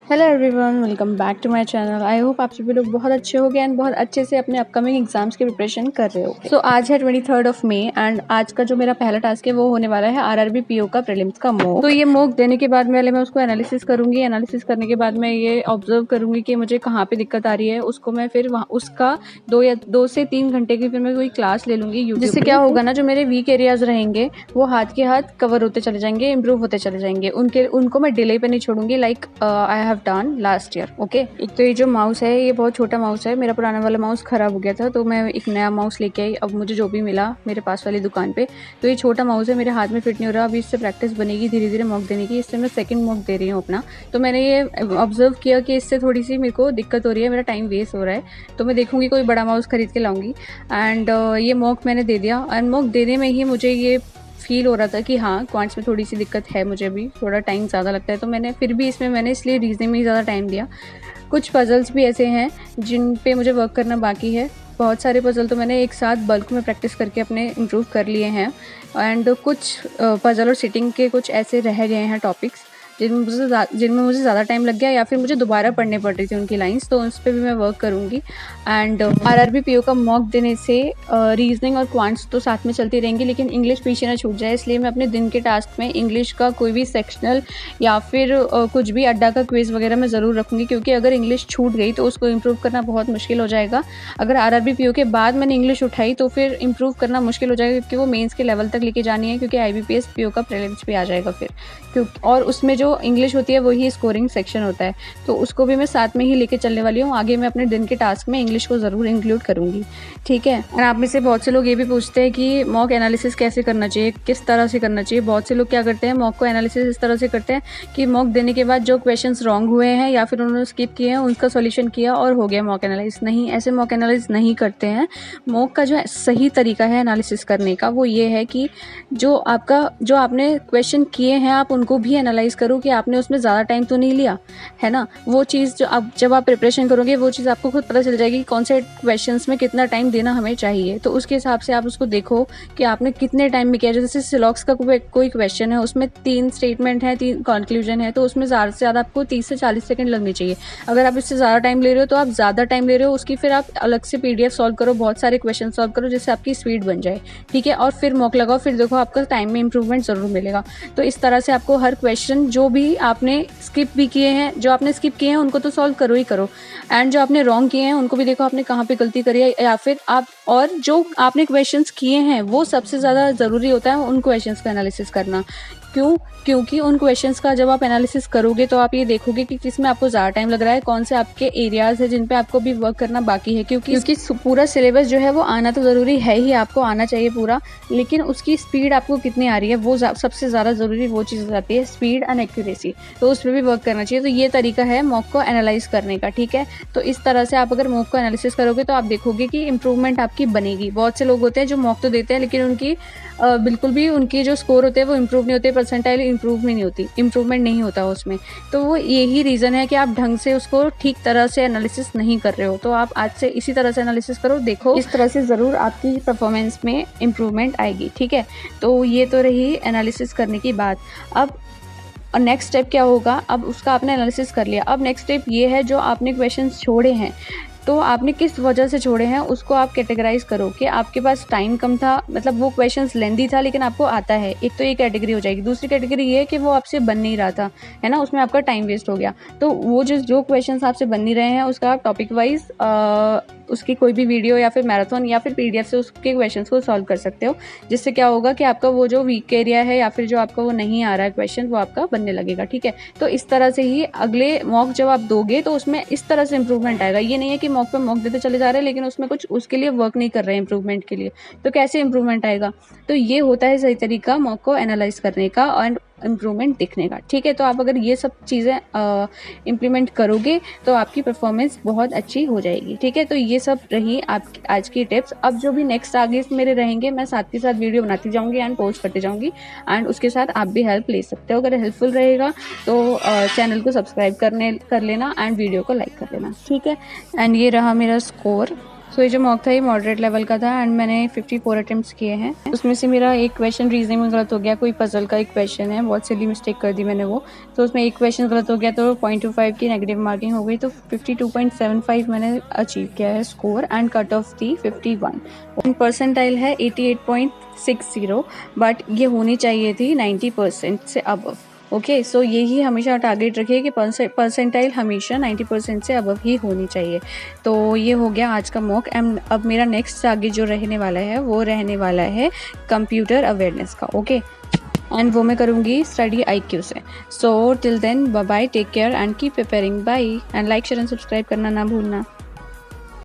Hello everyone, welcome back to my channel. I hope आप सभी लोग बहुत अच्छे हो गए एंड बहुत अच्छे से अपने अपकमिंग एग्जाम्स की प्रिपरेशन कर रहे हो। सो आज है 23 मई एंड आज का जो मेरा पहला टास्क है वो होने वाला है आरआरबी पीओ का प्रीलिम्स का मॉक। तो ये मॉक देने के बाद पहले मैं उसको एनालिसिस करूंगी। एनालिसिस करने के बाद मैं ये ऑब्जर्व करूंगी कि मुझे कहाँ पे दिक्कत आ रही है, उसको मैं फिर वहाँ उसका 2 से 3 घंटे की फिर मैं कोई क्लास ले लूंगी यूट्यूब। जिससे क्या होगा ना, जो मेरे वीक एरियाज रहेंगे वो हाथ के हाथ कवर होते चले जाएंगे, इंप्रूव होते चले जाएंगे। उनको मैं डिले पे नहीं छोड़ूंगी, like I have done last year. Okay, एक तो ये जो माउस है ये बहुत छोटा माउस है। मेरा पुराना वाला माउस खराब हो गया था तो मैं एक नया माउस लेके आई। अब मुझे जो भी मिला मेरे पास वाली दुकान पे, तो ये छोटा माउस है, मेरे हाथ में फिट नहीं हो रहा। अभी इससे प्रैक्टिस बनेगी धीरे धीरे मॉक देने की। इससे मैं सेकंड मॉक दे रही हूँ अपना। तो मैंने ये ऑब्जर्व किया कि इससे थोड़ी सी मेरे को दिक्कत हो रही है, मेरा टाइम वेस्ट हो रहा है। तो मैं देखूंगी कोई बड़ा माउस खरीद के लाऊंगी। एंड ये मॉक मैंने दे दिया एंड मॉक देने में ही मुझे ये फील हो रहा था कि हाँ, क्वांट्स में थोड़ी सी दिक्कत है, मुझे भी थोड़ा टाइम ज़्यादा लगता है। तो मैंने फिर भी इसमें इसलिए रीजनिंग में ही ज़्यादा टाइम दिया। कुछ पजल्स भी ऐसे हैं जिन पे मुझे वर्क करना बाकी है। बहुत सारे पजल तो मैंने एक साथ बल्क में प्रैक्टिस करके अपने इम्प्रूव कर लिए हैं एंड कुछ पजल और सिटिंग के कुछ ऐसे रह गए हैं टॉपिक्स जिनमें मुझे ज़्यादा टाइम लग गया या फिर मुझे दोबारा पढ़ने पड़ रही थी उनकी लाइंस। तो उस पर भी मैं वर्क करूँगी। एंड आरआरबी पीओ का मॉक देने से रीजनिंग और क्वांट्स तो साथ में चलती रहेंगी, लेकिन इंग्लिश पीछे ना छूट जाए। इसलिए मैं अपने दिन के टास्क में इंग्लिश का कोई भी सेक्शनल या फिर कुछ भी अड्डा का क्विज वगैरह मैं ज़रूर रखूँगी, क्योंकि अगर इंग्लिश छूट गई तो उसको इम्प्रूव करना बहुत मुश्किल हो जाएगा। अगर आरआरबी पीओ के बाद मैंने इंग्लिश उठाई तो फिर इम्प्रूव करना मुश्किल हो जाएगा, क्योंकि वो मेंस के लेवल तक लेके जानी है, क्योंकि आईबीपीएस पीओ का प्रीलिम्स भी आ जाएगा फिर। क्योंकि और उसमें जो इंग्लिश होती है वही स्कोरिंग सेक्शन होता है, तो उसको भी मैं साथ में ही लेके चलने वाली हूँ। आगे मैं अपने दिन के टास्क में इंग्लिश को ज़रूर इंक्लूड करूँगी, ठीक है। और आप में से बहुत से लोग ये भी पूछते हैं कि मॉक एनालिसिस कैसे करना चाहिए, किस तरह से करना चाहिए। बहुत से लोग क्या करते हैं, मॉक को एनालिसिस इस तरह से करते हैं कि मॉक देने के बाद जो क्वेश्चंस रॉन्ग हुए हैं या फिर उन्होंने स्किप किए हैं उनका सॉल्यूशन किया और हो गया मॉक एनालिसिस। नहीं, ऐसे मॉक एनालिसिस नहीं करते हैं। मॉक का जो सही तरीका है एनालिसिस करने का वो ये है कि जो आपने क्वेश्चन किए हैं आप उनको भी एनालाइज करो कि आपने उसमें ज़्यादा टाइम तो नहीं लिया है ना। वो चीज़ जब आप प्रिपरेशन करोगे वो चीज़ आपको खुद पता चल जाएगी कि कौन से क्वेश्चंस में कितना टाइम देना हमें चाहिए। तो उसके हिसाब से आप उसको देखो कि आपने कितने टाइम में किया। जैसे सिलॉक्स का कोई क्वेश्चन है, उसमें 3 स्टेटमेंट है, 3 कंक्लूजन है, तो उसमें ज़्यादा से ज़्यादा आपको 30 से 40 सेकंड लगने चाहिए। अगर आप इससे ज़्यादा टाइम ले रहे हो तो आप ज़्यादा टाइम ले रहे हो, उसकी फिर आप अलग से पीडीएफ सॉल्व करो, बहुत सारे क्वेश्चन सॉल्व करो जिससे आपकी स्पीड बन जाए, ठीक है। और फिर मॉक लगाओ, फिर देखो आपका टाइम में इंप्रूवमेंट ज़रूर मिलेगा। तो इस तरह से आपको हर क्वेश्चन जो भी आपने स्किप किए हैं उनको तो सॉल्व करो ही करो, एंड जो आपने रॉन्ग किए हैं उनको भी देखो आपने कहाँ पे गलती करी है। या फिर आप और जो आपने क्वेश्चंस किए हैं वो सबसे ज़्यादा ज़रूरी होता है उन क्वेश्चंस का एनालिसिस करना। क्योंकि उन क्वेश्चंस का जब आप एनालिसिस करोगे तो आप ये देखोगे कि किस में आपको ज़्यादा टाइम लग रहा है, कौन से आपके एरियाज़ है जिन पे आपको भी वर्क करना बाकी है। क्योंकि पूरा सिलेबस जो है वो आना तो ज़रूरी है ही, आपको आना चाहिए पूरा, लेकिन उसकी स्पीड आपको कितनी आ रही है वो सबसे ज़्यादा ज़रूरी वो चीज़ हो जाती है, स्पीड एंड एक्यूरेसी। तो उस पर भी वर्क करना चाहिए। तो ये तरीका है मॉक को एनालाइज करने का, ठीक है। तो इस तरह से आप अगर मॉक को एनालिसिस करोगे तो आप देखोगे कि इंप्रूवमेंट आपकी बनेगी। बहुत से लोग होते हैं जो मॉक तो देते हैं लेकिन उनकी बिल्कुल भी उनकी जो स्कोर होते हैं वो इंप्रूव नहीं होते, परसेंटाइल इंप्रूवमेंट नहीं होता उसमें। तो वो यही रीज़न है कि आप ढंग से उसको ठीक तरह से एनालिसिस नहीं कर रहे हो। तो आप आज से इसी तरह से एनालिसिस करो, देखो इस तरह से ज़रूर आपकी परफॉर्मेंस में इंप्रूवमेंट आएगी, ठीक है। तो ये तो रही एनालिसिस करने की बात। अब नेक्स्ट स्टेप क्या होगा, अब उसका आपने एनालिसिस कर लिया। अब नेक्स्ट स्टेप ये है, जो आपने क्वेश्चंस छोड़े हैं तो आपने किस वजह से छोड़े हैं उसको आप कैटेगराइज करो कि आपके पास टाइम कम था, मतलब वो क्वेश्चंस लेंदी था लेकिन आपको आता है, एक तो ये कैटेगरी हो जाएगी। दूसरी कैटेगरी ये है कि वो आपसे बन नहीं रहा था, है ना, उसमें आपका टाइम वेस्ट हो गया। तो वो जो क्वेश्चंस आपसे बन नहीं रहे हैं उसका आप टॉपिक वाइज उसकी कोई भी वीडियो या फिर मैराथन या फिर पीडीएफ से उसके क्वेश्चंस को सॉल्व कर सकते हो, जिससे क्या होगा कि आपका वो जो वीक एरिया है या फिर जो आपका वो नहीं आ रहा है क्वेश्चन वो आपका बनने लगेगा, ठीक है। तो इस तरह से ही अगले मॉक जब आप दोगे तो उसमें इस तरह से इंप्रूवमेंट आएगा। ये नहीं है कि मॉक पे मॉक देते चले जा रहे हैं लेकिन उसमें कुछ उसके लिए वर्क नहीं कर रहे हैं इंप्रूवमेंट के लिए। तो कैसे इंप्रूवमेंट आएगा, तो ये होता है सही तरीका मॉक को एनालाइज करने का और इम्प्रूवमेंट दिखने का, ठीक है। तो आप अगर ये सब चीज़ें इम्प्लीमेंट करोगे तो आपकी परफॉर्मेंस बहुत अच्छी हो जाएगी, ठीक है। तो ये सब रही आपकी आज की टिप्स। अब जो भी नेक्स्ट आगे मेरे रहेंगे मैं साथ के साथ वीडियो बनाती जाऊंगी एंड पोस्ट करती जाऊंगी, एंड उसके साथ आप भी हेल्प ले सकते हो। अगर हेल्पफुल रहेगा तो चैनल को सब्सक्राइब कर लेना एंड वीडियो को लाइक कर लेना, ठीक है। एंड ये रहा मेरा स्कोर। सो ये जो मॉक था ये मॉडरेट लेवल का था एंड मैंने 54 अटेम्प्ट्स किए हैं। उसमें से मेरा एक क्वेश्चन रीजनिंग में गलत हो गया, कोई पजल का एक क्वेश्चन है, बहुत सिली मिस्टेक कर दी मैंने वो, तो उसमें एक क्वेश्चन गलत हो गया तो 0.25 की नेगेटिव मार्किंग हो गई, तो 52.75 मैंने अचीव किया है स्कोर एंड कट ऑफ थी 51। परसेंटाइल है 88.60, बट ये होनी चाहिए थी 90% से अबव। ओके, सो यही हमेशा टारगेट रखिए कि परसेंटाइल हमेशा 90% से अबव ही होनी चाहिए। तो ये हो गया आज का मॉक एंड अब मेरा नेक्स्ट आगे जो रहने वाला है वो रहने वाला है कंप्यूटर अवेयरनेस का। ओके, एंड वो मैं करूँगी स्टडी IQ से। So till then bye bye, take care and keep preparing, bye, and like share and subscribe करना ना भूलना।